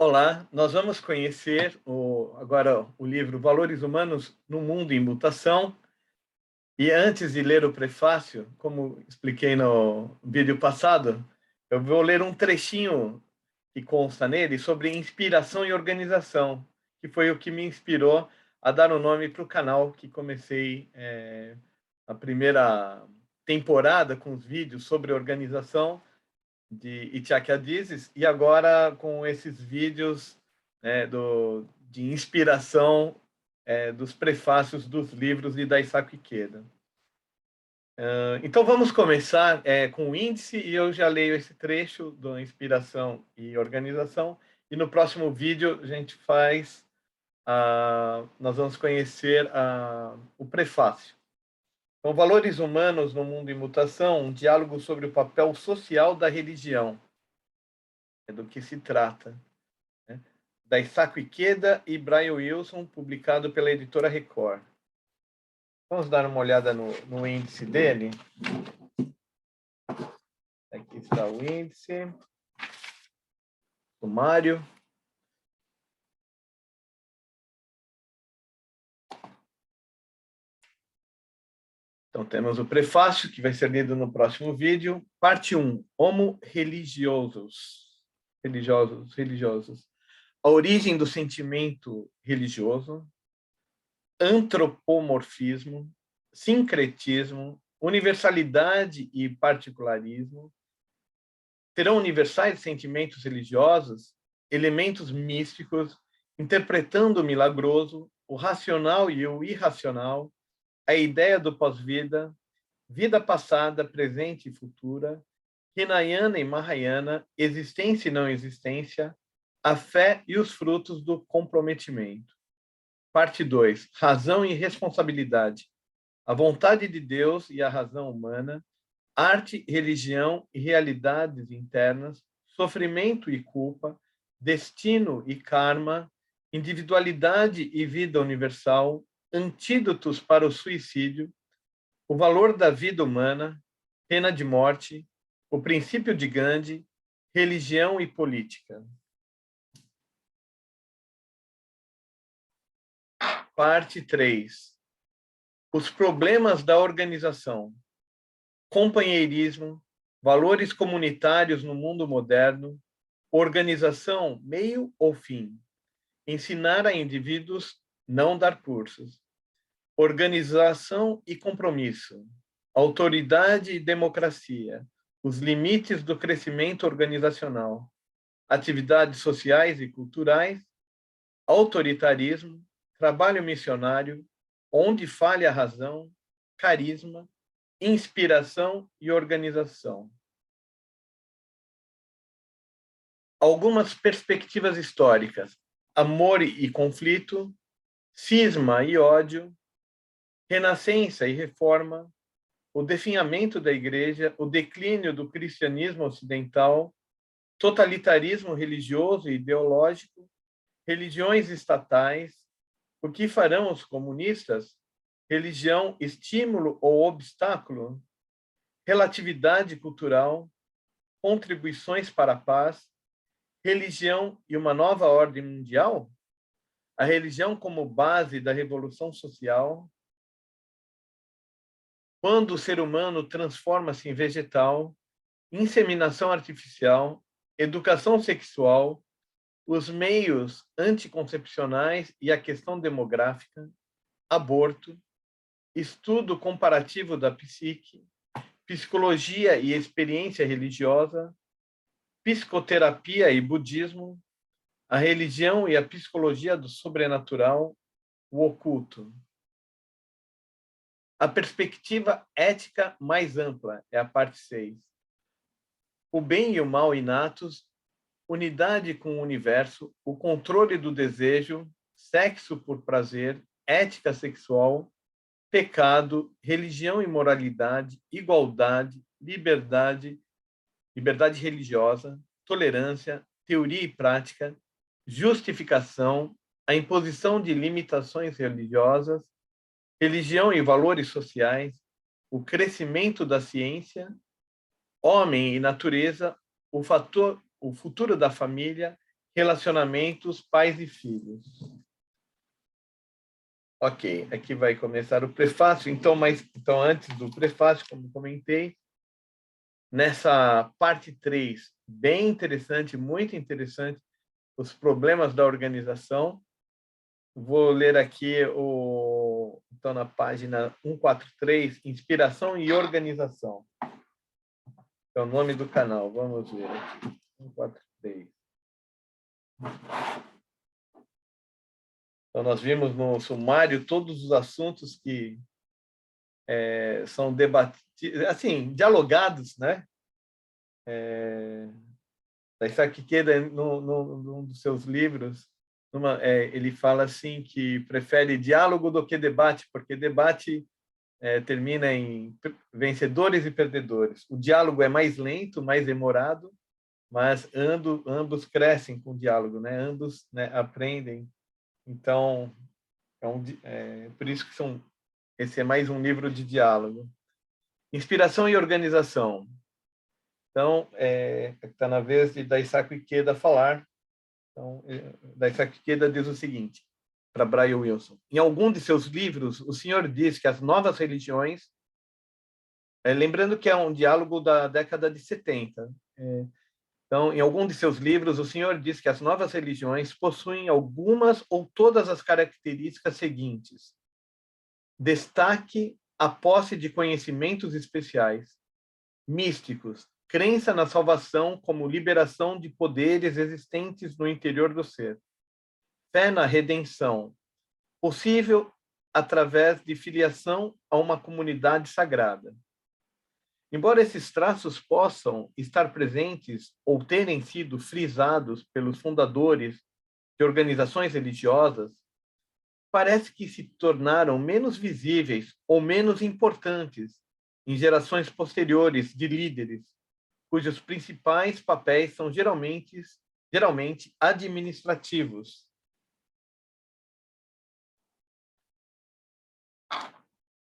Olá, nós vamos conhecer agora o livro Valores Humanos no Mundo em Mutação. E antes de ler o prefácio, como expliquei no vídeo passado, eu vou ler um trechinho que consta nele sobre inspiração e organização, que foi o que me inspirou a dar o nome para o canal, que comecei a primeira temporada com os vídeos sobre organização de Itzhak Adizes, e agora com esses vídeos de inspiração dos prefácios dos livros de Daisaku Ikeda. Então vamos começar com o índice, e eu já leio esse trecho da inspiração e organização, e no próximo vídeo a gente nós vamos conhecer o prefácio. Então, Valores Humanos no Mundo em Mutação, um diálogo sobre o papel social da religião. É do que se trata. Né? Daisaku Ikeda e Brian Wilson, publicado pela editora Record. Vamos dar uma olhada no índice dele. Aqui está o índice. Sumário. Então, temos o prefácio, que vai ser lido no próximo vídeo. Parte 1. Homo religiosos. Religiosos. A origem do sentimento religioso. Antropomorfismo. Sincretismo. Universalidade e particularismo. Serão universais sentimentos religiosos, elementos místicos, interpretando o milagroso, o racional e o irracional, a ideia do pós-vida, vida passada, presente e futura, Hinayana e Mahayana, existência e não existência, a fé e os frutos do comprometimento. Parte 2. Razão e responsabilidade. A vontade de Deus e a razão humana, arte, religião e realidades internas, sofrimento e culpa, destino e karma, individualidade e vida universal, antídotos para o suicídio, o valor da vida humana, pena de morte, o princípio de Gandhi, religião e política. Parte 3. Os problemas da organização. Companheirismo, valores comunitários no mundo moderno, organização, meio ou fim. Ensinar a indivíduos, não dar cursos. Organização e compromisso. Autoridade e democracia. Os limites do crescimento organizacional. Atividades sociais e culturais. Autoritarismo. Trabalho missionário. Onde falha a razão. Carisma. Inspiração e organização. Algumas perspectivas históricas. Amor e conflito. Cisma e ódio. Renascença e reforma, o definhamento da igreja, o declínio do cristianismo ocidental, totalitarismo religioso e ideológico, religiões estatais, o que farão os comunistas, religião, estímulo ou obstáculo, relatividade cultural, contribuições para a paz, religião e uma nova ordem mundial, a religião como base da revolução social, quando o ser humano transforma-se em vegetal, inseminação artificial, educação sexual, os meios anticoncepcionais e a questão demográfica, aborto, estudo comparativo da psique, psicologia e experiência religiosa, psicoterapia e budismo, a religião e a psicologia do sobrenatural, o oculto. A perspectiva ética mais ampla é a parte 6. O bem e o mal inatos, unidade com o universo, o controle do desejo, sexo por prazer, ética sexual, pecado, religião e moralidade, igualdade, liberdade religiosa, tolerância, teoria e prática, justificação, a imposição de limitações religiosas, religião e valores sociais, o crescimento da ciência, homem e natureza, o futuro da família, relacionamentos pais e filhos. Ok, aqui vai começar o prefácio. Então, antes do prefácio, como comentei, nessa parte 3, bem interessante, muito interessante, os problemas da organização. Vou ler aqui então, na página 143, Inspiração e Organização. É o nome do canal, vamos ver aqui. 143. Então, nós vimos no sumário todos os assuntos que são debatidos, assim, dialogados, né? Isaac Ikeda, num dos seus livros, ele fala assim que prefere diálogo do que debate, porque debate termina em vencedores e perdedores. O diálogo é mais lento, mais demorado, mas ambos crescem com o diálogo, né? Ambos, né, aprendem. Então, por isso que esse é mais um livro de diálogo. Inspiração e organização. Então, está na vez de Daisaku Ikeda falar. Então, Daisaku Ikeda diz o seguinte, para Brian Wilson. Em algum de seus livros, o senhor diz que as novas religiões, lembrando que é um diálogo da década de 70, então, em algum de seus livros, o senhor diz que as novas religiões possuem algumas ou todas as características seguintes. Destaque a posse de conhecimentos especiais, místicos, crença na salvação como liberação de poderes existentes no interior do ser, fé na redenção, possível através de filiação a uma comunidade sagrada. Embora esses traços possam estar presentes ou terem sido frisados pelos fundadores de organizações religiosas, parece que se tornaram menos visíveis ou menos importantes em gerações posteriores de líderes, cujos principais papéis são geralmente administrativos.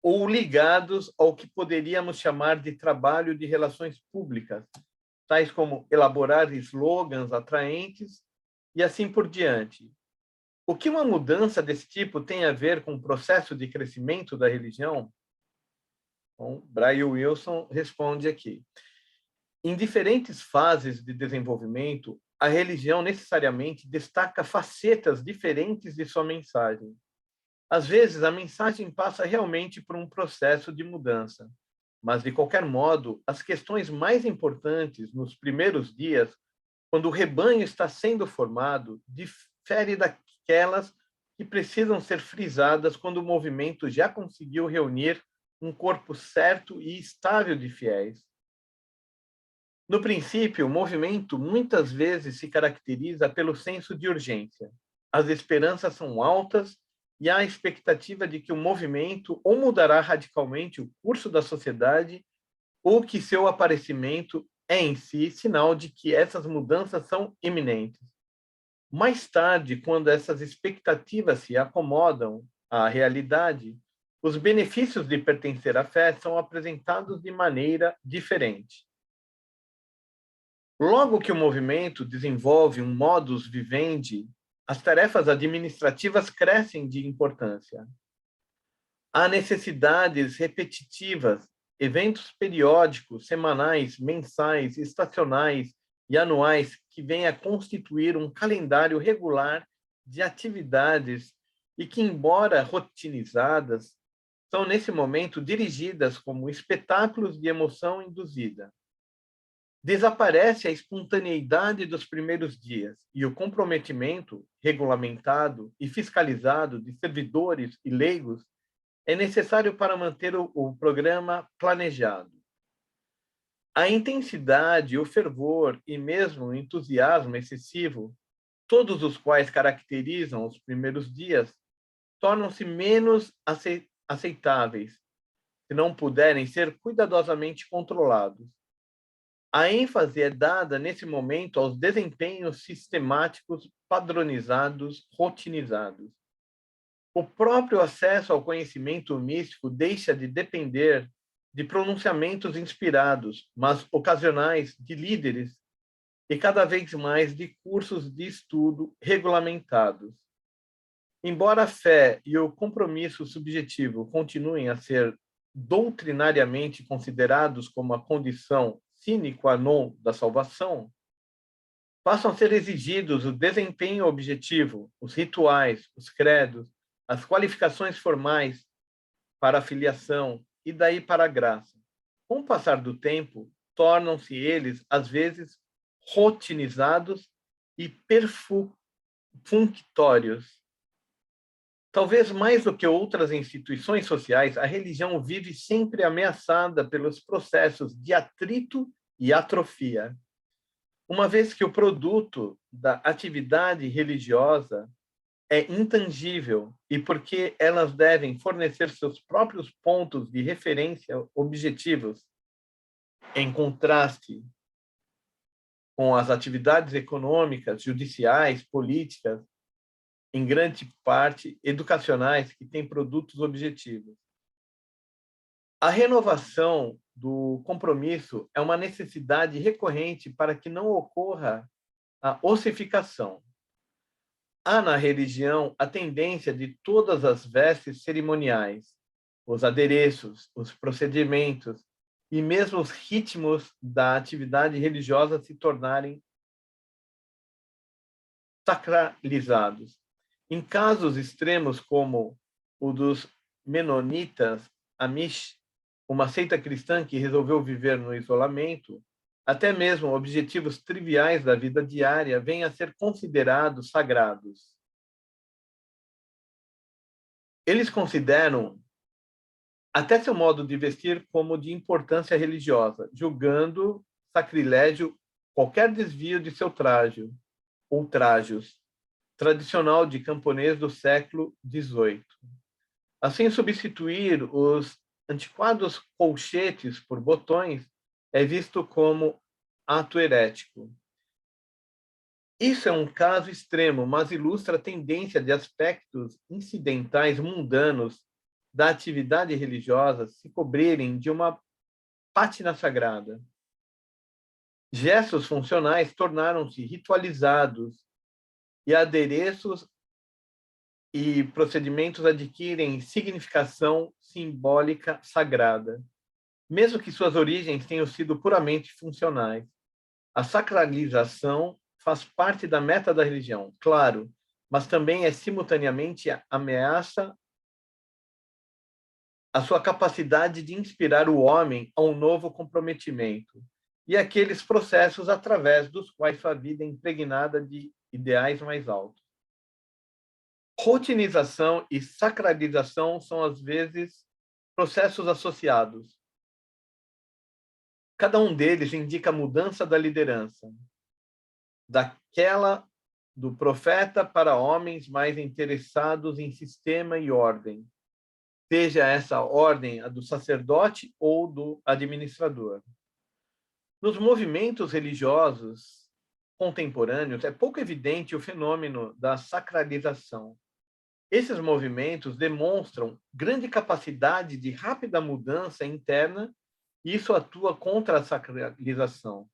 Ou ligados ao que poderíamos chamar de trabalho de relações públicas, tais como elaborar slogans atraentes e assim por diante. O que uma mudança desse tipo tem a ver com o processo de crescimento da religião? Bom, Brian Wilson responde aqui. Em diferentes fases de desenvolvimento, a religião necessariamente destaca facetas diferentes de sua mensagem. Às vezes, a mensagem passa realmente por um processo de mudança, mas, de qualquer modo, as questões mais importantes nos primeiros dias, quando o rebanho está sendo formado, diferem daquelas que precisam ser frisadas quando o movimento já conseguiu reunir um corpo certo e estável de fiéis. No princípio, o movimento muitas vezes se caracteriza pelo senso de urgência. As esperanças são altas e há a expectativa de que o movimento ou mudará radicalmente o curso da sociedade ou que seu aparecimento é em si sinal de que essas mudanças são iminentes. Mais tarde, quando essas expectativas se acomodam à realidade, os benefícios de pertencer à fé são apresentados de maneira diferente. Logo que o movimento desenvolve um modus vivendi, as tarefas administrativas crescem de importância. Há necessidades repetitivas, eventos periódicos, semanais, mensais, estacionais e anuais que vêm a constituir um calendário regular de atividades e que, embora rotinizadas, são, nesse momento, dirigidas como espetáculos de emoção induzida. Desaparece a espontaneidade dos primeiros dias e o comprometimento regulamentado e fiscalizado de servidores e leigos é necessário para manter o programa planejado. A intensidade, o fervor e mesmo o entusiasmo excessivo, todos os quais caracterizam os primeiros dias, tornam-se menos aceitáveis, se não puderem ser cuidadosamente controlados. A ênfase é dada, nesse momento, aos desempenhos sistemáticos, padronizados, rotinizados. O próprio acesso ao conhecimento místico deixa de depender de pronunciamentos inspirados, mas ocasionais de líderes e cada vez mais de cursos de estudo regulamentados. Embora a fé e o compromisso subjetivo continuem a ser doutrinariamente considerados como a condição sine qua non da salvação, passam a ser exigidos o desempenho objetivo, os rituais, os credos, as qualificações formais para a filiação e daí para a graça. Com o passar do tempo, tornam-se eles, às vezes, rotinizados e perfunctórios. Talvez mais do que outras instituições sociais, a religião vive sempre ameaçada pelos processos de atrito e atrofia, uma vez que o produto da atividade religiosa é intangível e porque elas devem fornecer seus próprios pontos de referência objetivos, em contraste com as atividades econômicas, judiciais, políticas, em grande parte educacionais, que têm produtos objetivos. A renovação do compromisso é uma necessidade recorrente para que não ocorra a ossificação. Há na religião a tendência de todas as vestes cerimoniais, os adereços, os procedimentos e mesmo os ritmos da atividade religiosa se tornarem sacralizados. Em casos extremos como o dos menonitas Amish, uma seita cristã que resolveu viver no isolamento, até mesmo objetivos triviais da vida diária vêm a ser considerados sagrados. Eles consideram até seu modo de vestir como de importância religiosa, julgando sacrilégio qualquer desvio de seu traje ou trajos, tradicional de camponês do século XVIII. Assim, substituir os antiquados colchetes por botões é visto como ato herético. Isso é um caso extremo, mas ilustra a tendência de aspectos incidentais mundanos da atividade religiosa se cobrirem de uma pátina sagrada. Gestos funcionais tornaram-se ritualizados e adereços e procedimentos adquirem significação simbólica sagrada, mesmo que suas origens tenham sido puramente funcionais. A sacralização faz parte da meta da religião, claro, mas também é simultaneamente ameaça a sua capacidade de inspirar o homem a um novo comprometimento e aqueles processos através dos quais sua vida é impregnada de ideais mais altos. Rotinização e sacralização são, às vezes, processos associados. Cada um deles indica a mudança da liderança, daquela do profeta para homens mais interessados em sistema e ordem, seja essa ordem a do sacerdote ou do administrador. Nos movimentos religiosos contemporâneos, é pouco evidente o fenômeno da sacralização. Esses movimentos demonstram grande capacidade de rápida mudança interna e isso atua contra a sacralização.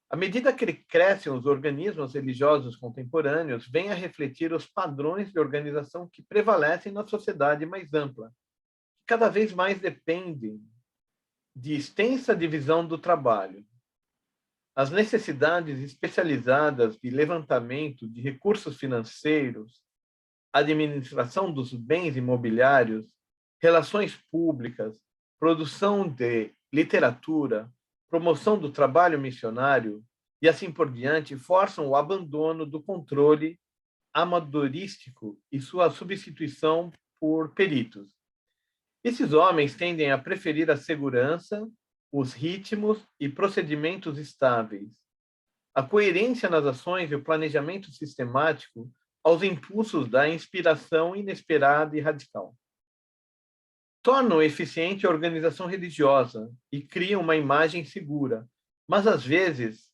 À medida que crescem os organismos religiosos contemporâneos, vêm a refletir os padrões de organização que prevalecem na sociedade mais ampla, que cada vez mais dependem de extensa divisão do trabalho. As necessidades especializadas de levantamento de recursos financeiros, administração dos bens imobiliários, relações públicas, produção de literatura, promoção do trabalho missionário e assim por diante, forçam o abandono do controle amadorístico e sua substituição por peritos. Esses homens tendem a preferir a segurança, os ritmos e procedimentos estáveis, a coerência nas ações e o planejamento sistemático aos impulsos da inspiração inesperada e radical. Tornam eficiente a organização religiosa e criam uma imagem segura, mas às vezes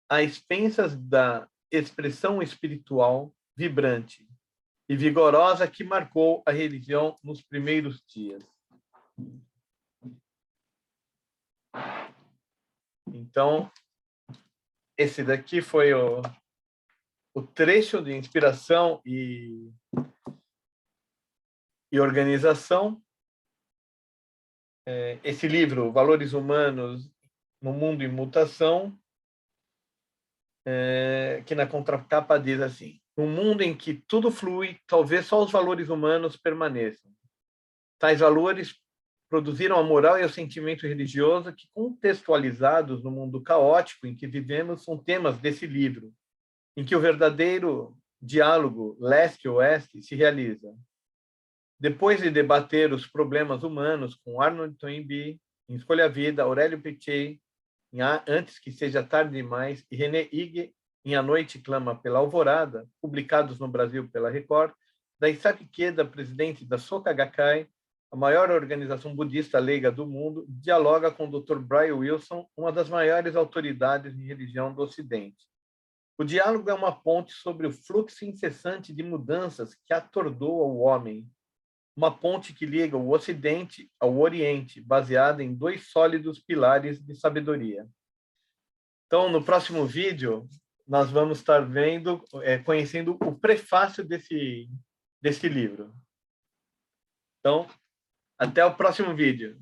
a expensas da expressão espiritual vibrante e vigorosa que marcou a religião nos primeiros dias. Então, esse daqui foi o trecho de inspiração e organização. Esse livro, Valores Humanos no Mundo em Mutação, que na contracapa diz assim: "No mundo em que tudo flui, talvez só os valores humanos permaneçam. Tais valores produziram a moral e o sentimento religioso que, contextualizados no mundo caótico em que vivemos, são temas desse livro, em que o verdadeiro diálogo leste-oeste se realiza. Depois de debater os problemas humanos com Arnold Toynbee, em Escolha a Vida, Aurélio Peccei, em Antes que Seja Tarde Demais, e René Hige, em A Noite Clama pela Alvorada, publicados no Brasil pela Record, Daisaku Ikeda, presidente da Soka Gakkai, a maior organização budista leiga do mundo, dialoga com o Dr. Brian Wilson, uma das maiores autoridades em religião do Ocidente. O diálogo é uma ponte sobre o fluxo incessante de mudanças que atordoa o homem, uma ponte que liga o Ocidente ao Oriente, baseada em 2 sólidos pilares de sabedoria. Então, no próximo vídeo, nós vamos estar vendo, conhecendo o prefácio desse livro. Então, até o próximo vídeo.